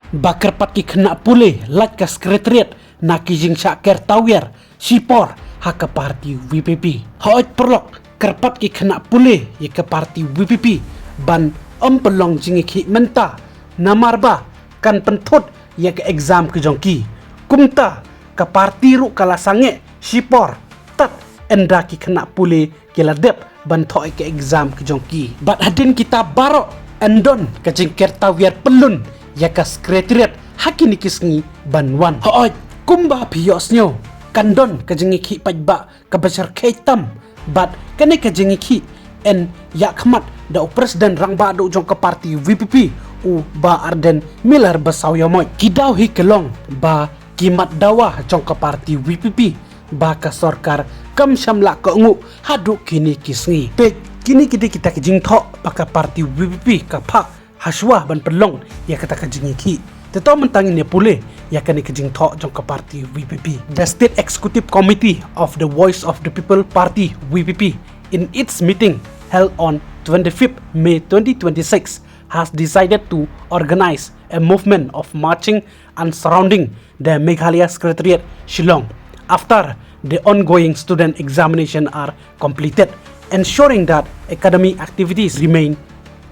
Bakerpat ki kena pulih lat ka sekretariat na kijing syaker tawier sipor ha ke parti WPP. Hoit perlok kerpat ki kena pulih ye ke parti WPP ban pelong jingi ki menta namarba kan pentut ye ke exam ke jongki. Kumta ke parti ru kala sange sipor tat enda ki kena pulih ki ladep ban thoi ke exam ke jongki. Bat hadin kita barok endon ke jingker tawier pelun ya ka sekretariat hakini kisngi banwan hooj kumba piosnyo kandon kajengi ki pajba ka besar kaitam bat kane kajengi ki en ya khmat da presiden rangba do jong ka parti WPP u ba arden milar basaw yomoy kidaw hi kelong ba kimat dawa jong ka parti WPP ba ka sarkar kam shamla ka ngu hadu kini kisngi pe kini kita kejing thok pa ka parti WPP ka phak haswa ban pelong ya kata kejing ki teto mentangin ya pulih ya kani kejing thok jong ka parti WPP. The State Executive Committee of the Voice of the People Party WPP in its meeting held on 25th May 2026 has decided to organize a movement of marching and surrounding the Meghalaya Secretariat Shillong after the ongoing student examination are completed, ensuring that academic activities remain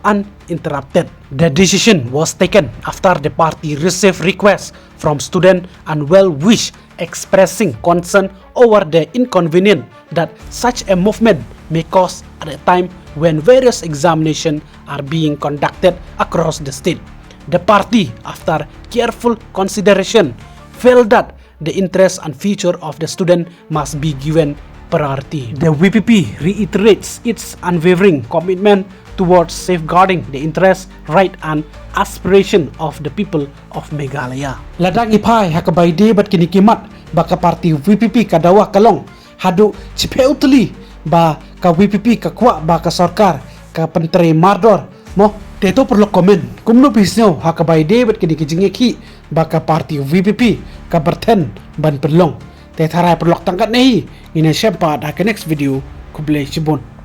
uninterrupted. The decision was taken after the party received requests from students and well-wish expressing concern over the inconvenience that such a movement may cause at a time when various examinations are being conducted across the state. The party, after careful consideration, felt that the interest and future of the student must be given priority. The WPP reiterates its unwavering commitment towards safeguarding the interest, right and aspiration of the people of Meghalaya. Ladang ipai hakabay debat kinikimat baka parti WPP kadawa kalong hadu cipeutli ba ka WPP ka kwa ba ka sarkar ka penteri mardor mo teto perlu komen kumno bisnyo hakabay debat kinikijingeki baka parti WPP ka berten ban perlong te tharai perlok tangkat nei ina syempa da ke next video kublai cibon.